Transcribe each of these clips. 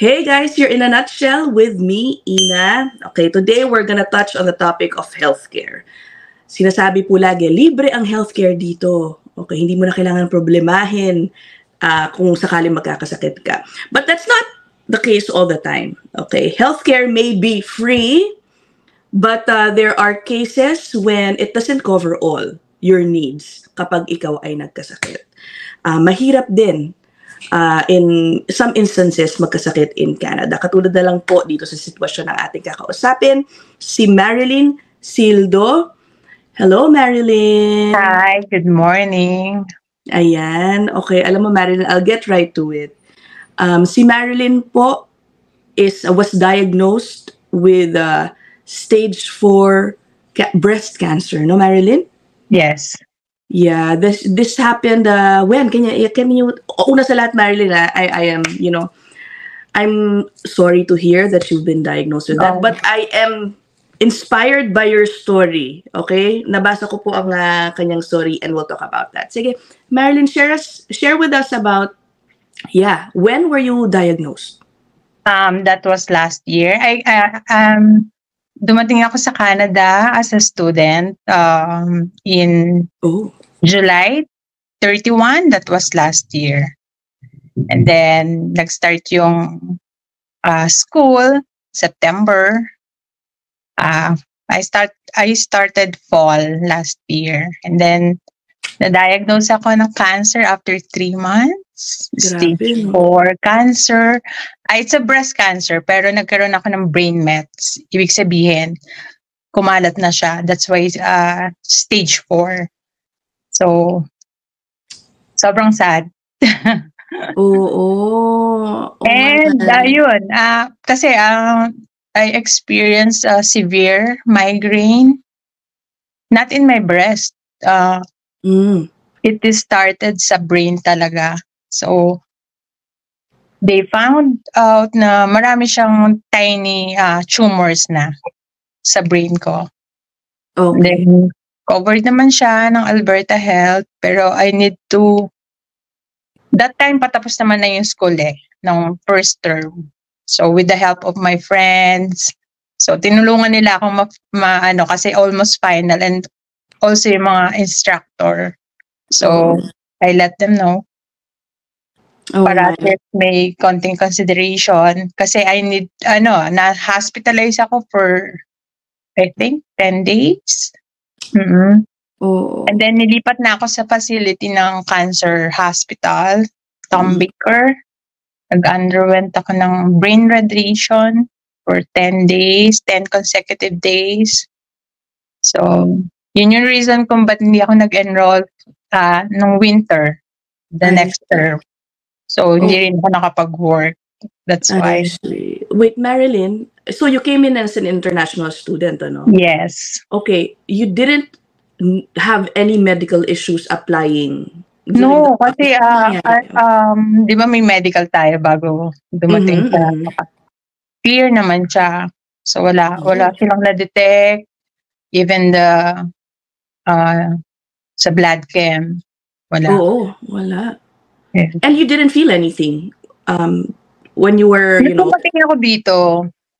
Hey guys, you're in a nutshell with me, Ina. Okay, today we're gonna touch on the topic of healthcare. Sinasabi po lagi, libre ang healthcare dito. Okay, hindi mo na kailangan problemahin kung sakaling magkakasakit ka. But that's not the case all the time. Okay, healthcare may be free, but there are cases when it doesn't cover all your needs kapag ikaw ay nagkasakit. Mahirap din in some instances magkasakit in Canada. Katulad na lang po dito sa sitwasyon ng ating kakausapin, si Marilyn Sildo. Hello, Marilyn. Hi, good morning. Ayan. Okay, alam mo, Marilyn, I'll get right to it. Si Marilyn po was diagnosed with stage 4 breast cancer, no, Marilyn? Yes. Yeah, this happened when? Can you una sa lahat, Marilyn, I am, I'm sorry to hear that you've been diagnosed with that, but I am inspired by your story, okay? Nabasa ko po ang kanyang story and we'll talk about that. Sige, Marilyn, share with us about when were you diagnosed? That was last year. Dumating ako sa Canada as a student in July 31. That was last year. And then nag-start yung school September. I started fall last year, and then na-diagnose ako ng cancer after 3 months. Grabe, Stage 4 cancer. It's a breast cancer, pero nagkaroon ako ng brain mets. Ibig sabihin, kumalat na siya. That's why stage 4. So, sobrang sad. And yun, kasi I experienced a severe migraine, not in my breast. It is started sa brain talaga. So, they found out na marami siyang tiny tumors na sa brain ko. Okay. Then, covered naman siya ng Alberta Health, pero I need to, that time patapos naman na yung school ng first term. So, with the help of my friends, so tinulungan nila akong kasi almost final, and also yung mga instructor. So, I let them know. Para may konting consideration. Kasi I need, na-hospitalize ako for, I think, 10 days. And then, nilipat na ako sa facility ng cancer hospital, Tom Baker. Nag-underwent ako ng brain radiation for 10 days, 10 consecutive days. So, yun yung reason kung ba't hindi ako nag-enroll nung winter, the next term. So, hindi rin ako nakapag-work. That's why. Wait, Marilyn, so you came in as an international student, ano? Yes. Okay, you didn't have any medical issues applying? No, kasi di ba may medical tayo bago dumating sa clear naman siya. So, wala silang na-detect. Even the sa blood chem, wala. Wala. Yes. And you didn't feel anything when you were, Dumating ako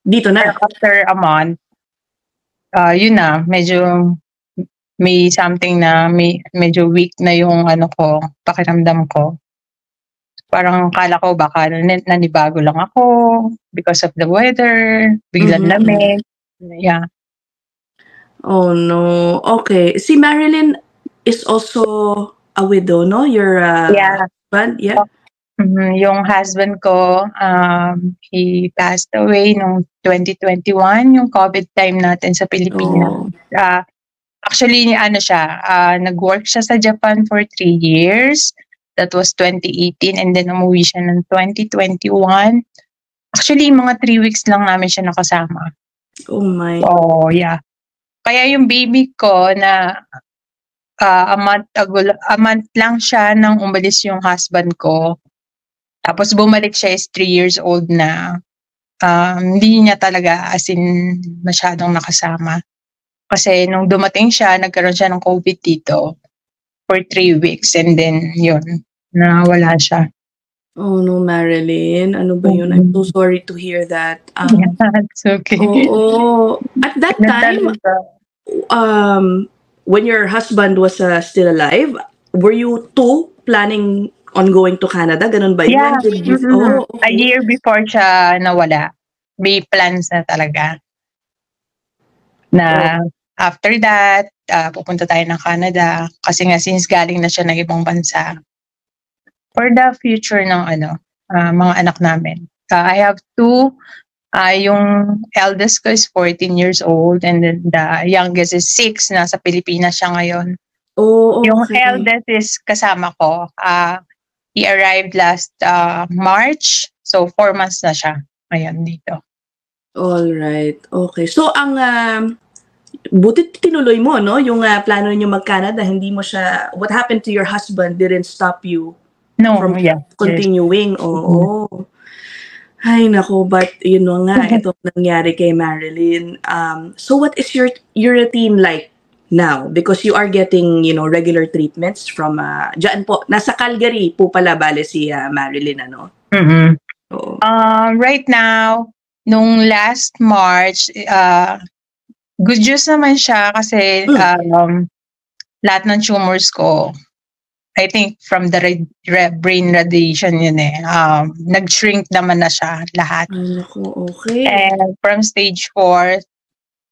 dito na. After a month, yun na, medyo may something na medyo weak na yung pakiramdam ko. Parang kala ko baka nanibago lang ako because of the weather, biglang lamig. Yeah. Oh no. Okay. Si Marilyn is also a widow, no? Your husband? Yeah. Yung husband ko, he passed away noong 2021, yung COVID time natin sa Pilipinas. Actually, nag-work siya sa Japan for 3 years. That was 2018, and then umuwi siya ng 2021. Actually, mga 3 weeks lang namin siya nakasama. Oh my. Oh, yeah. Kaya yung baby ko na a month lang siya nang umalis yung husband ko. Tapos bumalik siya is 3 years old na. Hindi niya talaga as in masyadong nakasama. Kasi nung dumating siya, nagkaroon siya ng COVID dito for 3 weeks, and then yun, nawala siya. Oh no, Marilyn. Ano ba yun? I'm so sorry to hear that. Yeah, it's okay. Oo. At that time, when your husband was still alive, were you two planning on going to Canada? Ganun ba yun? Yeah, When did you... mm. Oh, A okay. year before siya nawala, may plans na talaga na after that, pupunta tayo ng Canada kasi nga since galing na siya ng ibang bansa for the future ng mga anak namin. I have two. Yung eldest ko is 14 years old and then the youngest is 6. Nasa Pilipinas siya ngayon. Oh, Yung okay. eldest is kasama ko. He arrived last March. So 4 months na siya ngayon dito. All right. Okay. So, buti tinuloy mo, no? Yung plano niyo mag-Canada, hindi mo siya... What happened to your husband didn't stop you No, from yeah. continuing. Oo. Ay, nako, but yun know nga, ito nangyari kay Marilyn. So what is your routine like now? Because you are getting, regular treatments from, dyan po, nasa Calgary po pala bale si Marilyn, ano? Mm-hmm. Oo. Right now, nung last March, good news naman siya kasi lahat ng tumors ko, I think from the brain radiation yun nag-shrink naman na siya lahat. Ay, naku, okay. And from stage 4,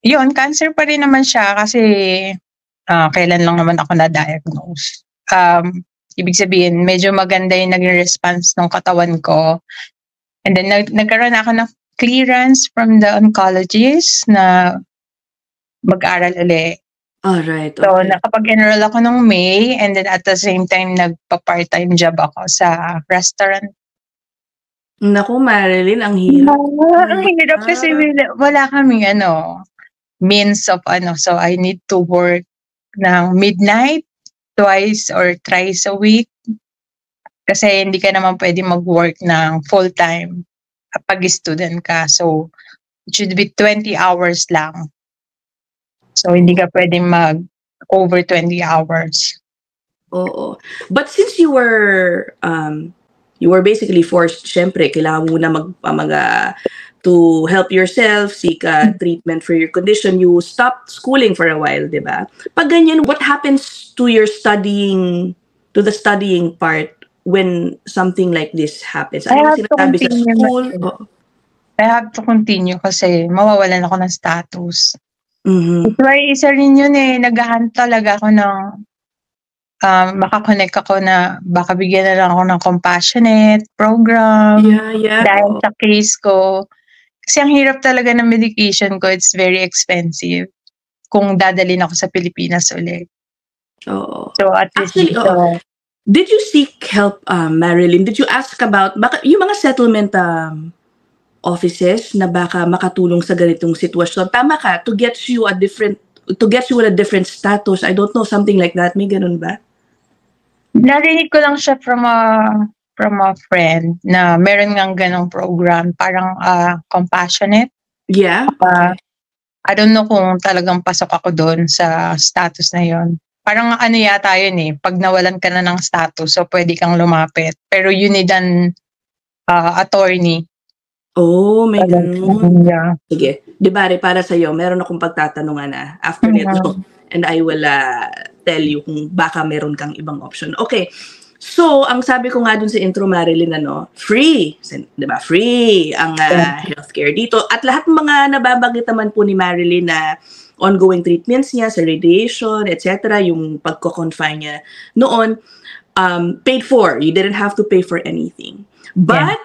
yun, cancer pa rin naman siya kasi kailan lang naman ako na-diagnose. Ibig sabihin, medyo maganda yung naging response ng katawan ko. And then nagkaroon ako ng clearance from the oncologist na mag-aral ulit. Alright, So, okay. nakapag-enroll ako nung May and then at the same time, nagpa-part-time job ako sa restaurant. Naku, Marilyn, ang hirap. Ang hirap kasi wala kaming means of so I need to work ng midnight, twice or thrice a week. Kasi hindi ka naman pwede mag-work ng full-time kapag student ka. So, it should be 20 hours lang. So, hindi ka pwedeng over 20 hours. Oo. But since you were basically forced, syempre, kailangan mo na to help yourself, seek treatment for your condition, you stopped schooling for a while, di ba? Pag ganyan, what happens to your to the studying part when something like this happens? Ano yung sinasabi sa school? I have to continue kasi mawawalan ako ng status. Mm-hmm. So, isa rin yun naghahunt talaga ako ng makakonect ako na baka bigyan na lang ako ng compassionate program. Yeah. Dahil sa case ko. Kasi ang hirap talaga ng medication ko, it's very expensive kung dadalhin ako sa Pilipinas ulit. Oo. So at least actually, did you seek help, Marilyn? Did you ask about yung mga settlement offices na baka makatulong sa ganitong sitwasyon? Tama ka, to get you with a different status. I don't know, something like that. May ganun ba? Narinig ko lang siya from a friend na meron ngang ganong program, parang compassionate. Yeah. Okay. I don't know kung talagang pasok ako doon sa status na yon. Parang yata yun pag nawalan ka na ng status, so pwede kang lumapit. Pero you need an attorney. Oh, may ganun. Yeah. Sige. Di bari, para sa'yo, meron akong pagtatanungan after nito. And I will tell you kung baka meron kang ibang option. Okay. So, ang sabi ko nga dun sa intro, Marilyn, free. Di ba? Free ang healthcare dito. At lahat ng mga nababanggit naman po ni Marilyn na ongoing treatments niya sa radiation, etc., yung pagko-confine niya noon, paid for. You didn't have to pay for anything. But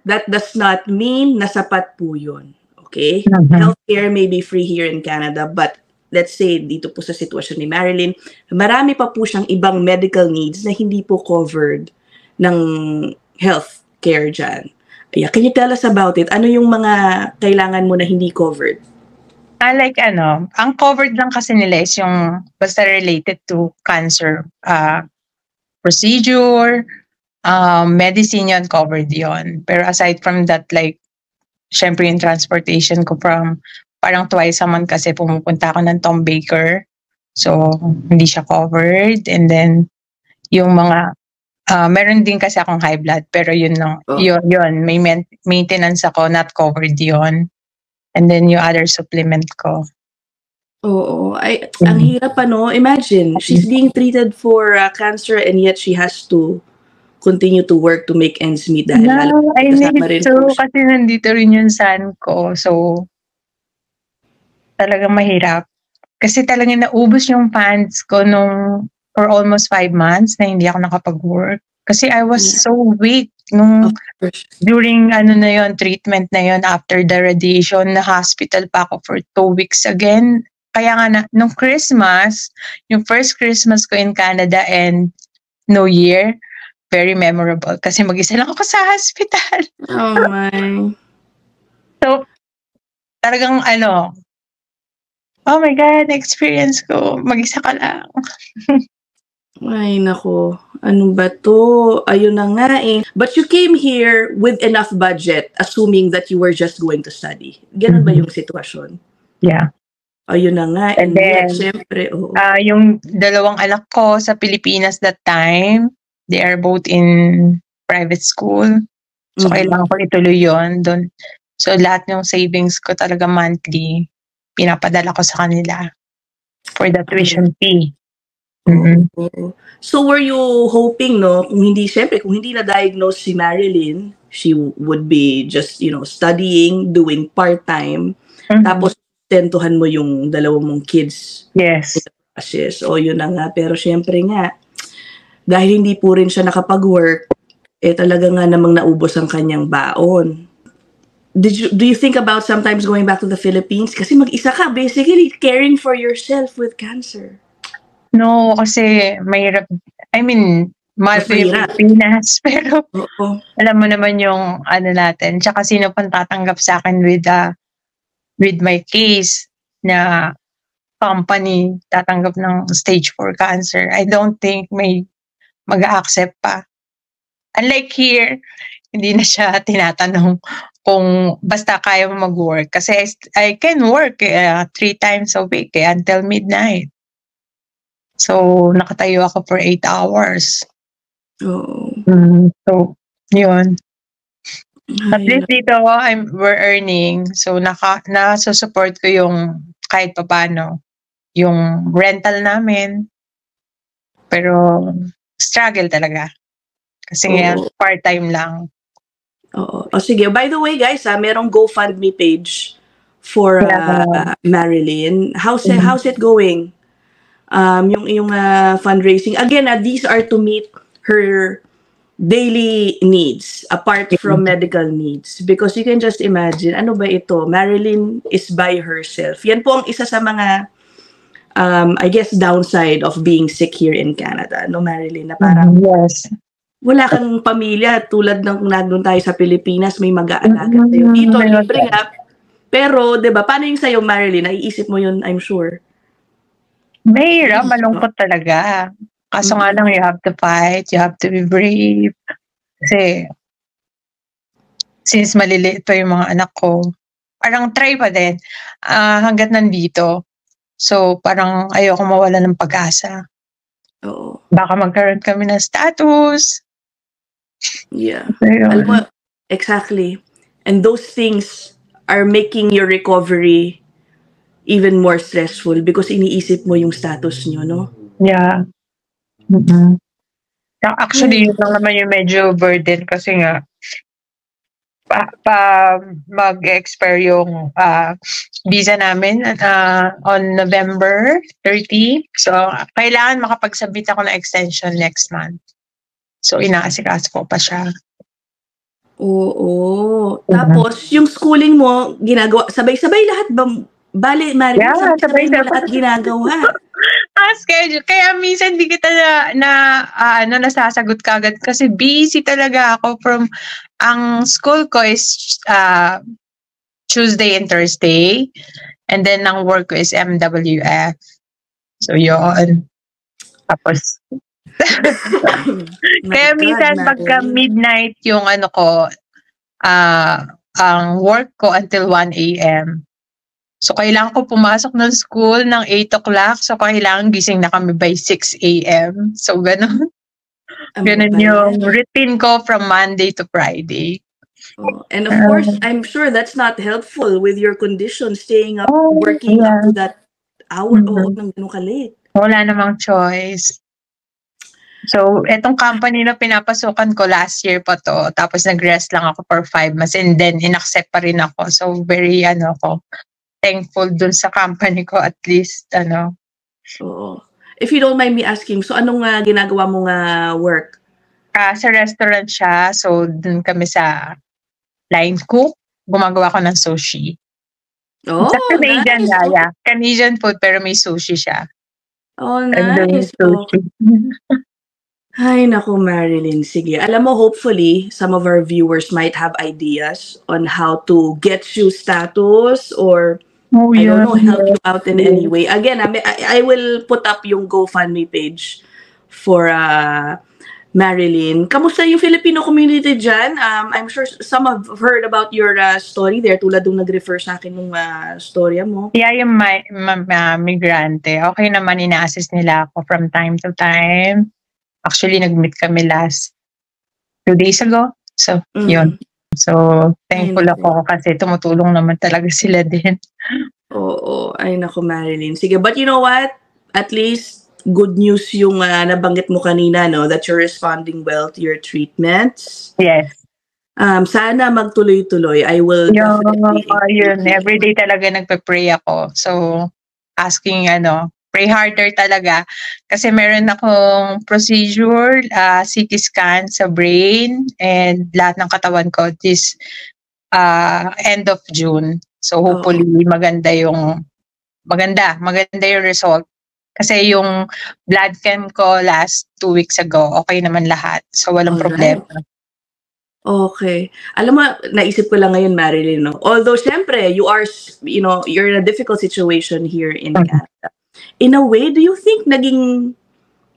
that does not mean na sapat po yun. Okay? Healthcare may be free here in Canada, but let's say dito po sa sitwasyon ni Marilyn, marami pa po siyang ibang medical needs na hindi po covered ng healthcare dyan. Yeah, can you tell us about it? Ano yung mga kailangan mo na hindi covered? Ang covered lang kasi nila is yung basta related to cancer procedure, medicine yun, covered yun. Pero aside from that, syempre yung transportation ko from parang twice a month kasi pumupunta ako ng Tom Baker. So, hindi siya covered. And then, yung mga Meron din kasi akong high blood, pero yun lang, yun, may maintenance ako, not covered yun. And then yung other supplement ko. Oo. Ang hirap Imagine, she's being treated for cancer and yet she has to continue to work to make ends meet dahil I need to kasi nandito rin yung son ko. So, talagang mahirap. Kasi talagang naubos yung funds ko for almost 5 months na hindi ako nakapag-work. Kasi I was so weak during treatment na yon, after the radiation, na hospital pa ako for 2 weeks again. Kaya nga nung Christmas, yung first Christmas ko in Canada and New Year, very memorable kasi mag-isa lang ako sa hospital. Oh my. So, talagang oh my God, experience ko, mag-isa ka lang. Ay, nako. Ano ba to? Ayun na nga eh. But you came here with enough budget, assuming that you were just going to study. Ganun ba yung sitwasyon? Yeah. Ayun na nga. And then, syempre, yung dalawang anak ko sa Pilipinas that time, they are both in private school. So, kailangan ko ituloy yun doon. So, lahat ng savings ko talaga monthly, pinapadala ko sa kanila for the tuition fee. So, were you hoping, kung hindi na-diagnose si Marilyn, she would be just, studying, doing part-time, tapos tentuhan mo yung dalawang mong kids. Yes. O, yun na nga. Pero syempre nga, dahil hindi po rin siya nakapag-work, talaga nga namang naubos ang kanyang baon. Do you think about sometimes going back to the Philippines? Kasi mag-isa ka, basically, caring for yourself with cancer. No, kasi mahirap. I mean, mahal ko yung Pilipinas, pero alam mo naman yung natin. Tsaka sino pang tatanggap sa akin with my case na company tatanggap ng stage 4 cancer. I don't think may mag-accept pa. Unlike here, hindi na siya tinatanong kung basta kaya mo mag-work. Kasi I can work 3 times a week until midnight. So, nakatayo ako for 8 hours. So, yun. At least dito, we're earning. So, nasusupport ko yung kahit paano, yung rental namin. Pero, struggle talaga. Kasi part-time lang. Sige. By the way, guys, merong GoFundMe page for Marilyn. How's it going? Yung fundraising. Again, these are to meet her daily needs apart from medical needs. Because you can just imagine, ano ba ito? Marilyn is by herself. Yan po ang isa sa mga, I guess, downside of being sick here in Canada. No, Marilyn? Na parang, wala kang pamilya tulad ng nandun tayo sa Pilipinas, may mag-aalaga sa'yo. Dito, libre nga. Pero, di ba, paano yung sa'yo, Marilyn? Naiisip mo yun, I'm sure. Mahirap, malungkot talaga. Kaso nga lang, you have to fight, you have to be brave. Kasi, since maliliit pa yung mga anak ko, parang try pa din hanggat nandito. So, parang ayoko mawala ng pag-asa. Baka magkaroon kami ng status. Yeah. Alam mo, exactly. And those things are making your recovery even more stressful because iniisip mo yung status nyo, no? Yeah. Actually, yun lang naman yung medyo burden kasi nga mag-expire yung visa namin on November 30. So, kailangan makapag-submit ako ng extension next month. So, inaasikaso ko pa siya. Tapos, yung schooling mo, ginagawa, sabay-sabay lahat ba? Bale, Marilyn, sabay mo lahat ginagawa. Schedule. Kaya minsan di kita nasasagot kagad kasi busy talaga ako ang school ko is Tuesday and Thursday and then ang work ko is MWF. So, yun. Tapos, kaya minsan pagka midnight yung ang work ko until 1 a.m. So, kailangan ko pumasok ng school ng 8 o'clock. So, kailangan gising na kami by 6 a.m. So, ganun. Ganun yung routine ko from Monday to Friday. And of course, I'm sure that's not helpful with your condition, staying up, working up to that hour. Nang ganun ka late. Wala namang choice. So, etong company na pinapasukan ko last year pa to, tapos nag-rest lang ako for 5 months and then inaccept pa rin ako. So, very, thankful dun sa company ko at least, Oo. If you don't mind me asking, so anong ginagawa mong work? Sa restaurant siya, so dun kami sa line cook, gumagawa ko ng sushi. Sa Canadian, nice. Canadian food, pero may sushi siya. Oh, nice. Sushi. Ay, naku, Marilyn. Sige. Alam mo, hopefully, some of our viewers might have ideas on how to get you status or, I don't know, help you out in any way. Again, I will put up yung GoFundMe page for Marilyn. Kamusta yung Filipino community dyan? I'm sure some have heard about your story there, tulad nung nag-refer sa akin nung storya mo. Yeah, yung migrante. Okay naman, ina-assist nila ako from time to time. Actually, nag-meet kami last 2 days ago. So, yun. So, thankful ako kasi tumutulong naman talaga sila din. Oo. Ay, naku, Marilyn. Sige, but you know what? At least, good news yung nabanggit mo kanina, no? That you're responding well to your treatments. Yes. Sana magtuloy-tuloy. I will definitely... Yun. Everyday talaga nagpe-pray ako. So, asking, pray harder talaga. Kasi meron akong procedure, CT scan sa brain and lahat ng katawan ko this end of June. So hopefully maganda yung result. Kasi yung blood chem ko last 2 weeks ago, okay naman lahat. So walang problema. Okay. Alam mo, naisip ko lang ngayon, Marilyn, no? Although, syempre, you're in a difficult situation here in Canada. In a way, do you think naging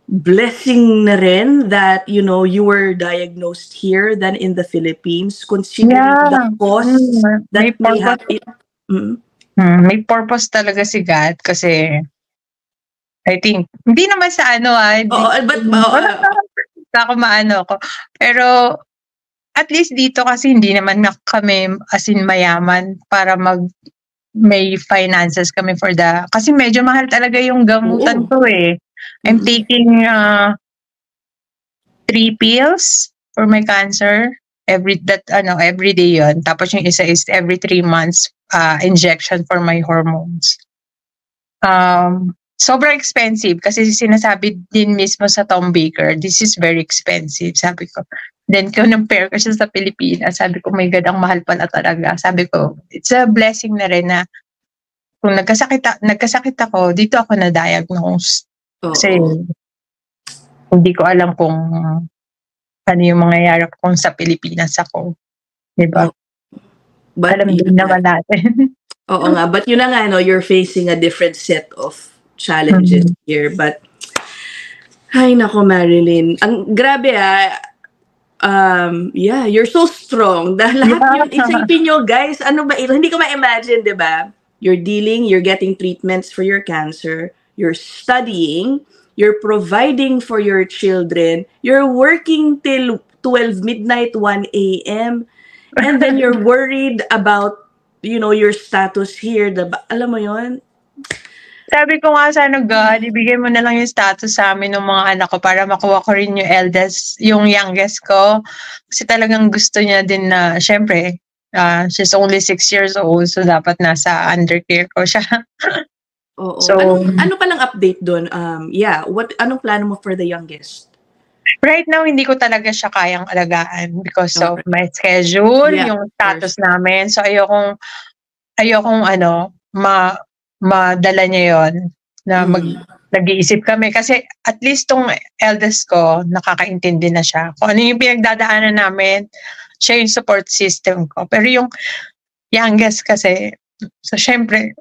blessing na rin that, you were diagnosed here than in the Philippines, considering the cost that may have... May purpose talaga si God kasi I think, hindi naman sa ako maano ko. Pero at least dito kasi hindi naman kami as in mayaman para may finances kami for kasi medyo mahal talaga yung gamutan ko eh. I'm taking 3 pills for my cancer every day yon. Tapos yung isa is every 3 months injection for my hormones. Sobrang expensive kasi sinasabi din mismo sa Tom Baker, this is very expensive, sabi ko. Then, compare ko siya sa Pilipinas. Sabi ko, my God, ang mahal pala talaga. Sabi ko, it's a blessing na rin na kung nagkasakit ako, dito ako na-diagnose. Kasi, hindi ko alam kung ano yung mangyayari kung sa Pilipinas ako. Diba? Alam din naman natin. Oo nga. But yun na nga, you're facing a different set of challenges here. But, ay nako, Marilyn. Ang grabe you're so strong. Dahil lahat yun, isipin nyo, guys, ano ba, hindi ko ma-imagine, di ba? You're getting treatments for your cancer, you're studying, you're providing for your children, you're working till 12 midnight, 1 a.m., and then you're worried about, your status here. Diba? Alam mo yon? Sabi ko nga sana, God, ibigay mo na lang yung status sa amin ng mga anak ko para makuha ko rin yung youngest ko. Kasi talagang gusto niya din na, syempre, she's only 6 years old, so dapat nasa undercare ko siya. Oo. So, ano palang update doon? Anong plano mo for the youngest? Right now, hindi ko talaga siya kayang alagaan because of my schedule, yung status namin. So, ayokong madala niya yon na nag-iisip kami. Kasi at least tong eldest ko, nakakaintindi na siya. Kung ano yung pinagdadaanan namin, siya yung support system ko. Pero yung youngest kasi, so syempre.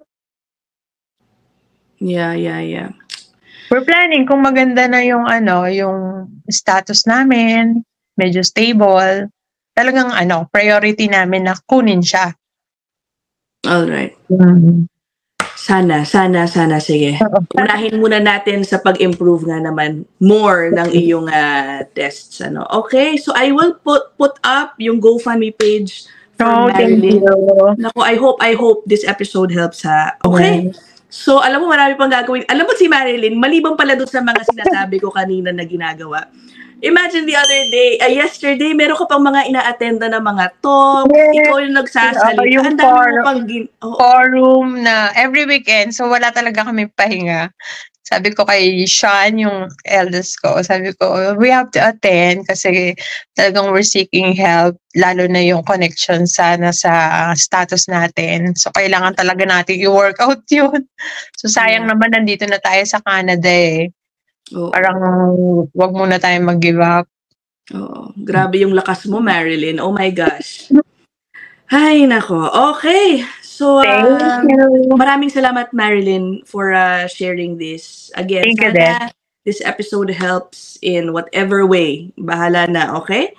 Yeah. We're planning kung maganda na yung status namin, medyo stable. Talagang priority namin na kunin siya. All right. Sana, sige. Unahin muna natin sa pag-improve nga naman more ng iyong tests. Okay, so I will put up yung GoFundMe page for Marilyn. Naku, I hope this episode helps ha. Okay, so alam mo marami pang gagawin. Alam mo si Marilyn, maliban pala doon sa mga sinasabi ko kanina na ginagawa. Imagine the other day, yesterday, meron ka pang mga ina-attenda na mga talk, ikaw yung nagsasalita, ang dami mo pang forum na every weekend, so wala talaga kami pahinga. Sabi ko kay Sean, yung eldest ko, sabi ko, we have to attend kasi talagang we're seeking help, lalo na yung connection sana sa status natin. So, kailangan talaga natin i-workout yun. So, sayang naman nandito na tayo sa Canada eh. Parang wag muna tayong mag-give up. Grabe yung lakas mo, Marilyn. Oh my gosh. Ay, nako. Okay. So, maraming salamat, Marilyn, for sharing this. Again, sana this episode helps in whatever way. Bahala na, okay?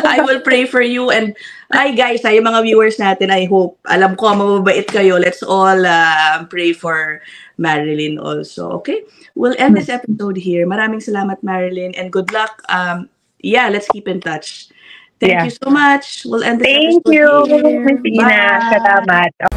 I will pray for you. And, guys, yung mga viewers natin, I hope, alam ko, mababait kayo. Let's all pray for Marilyn also, okay? We'll end this episode here. Maraming salamat, Marilyn, and good luck. Let's keep in touch. Thank you so much. We'll end this episode here. Thank you, Ms. Ina. Salamat.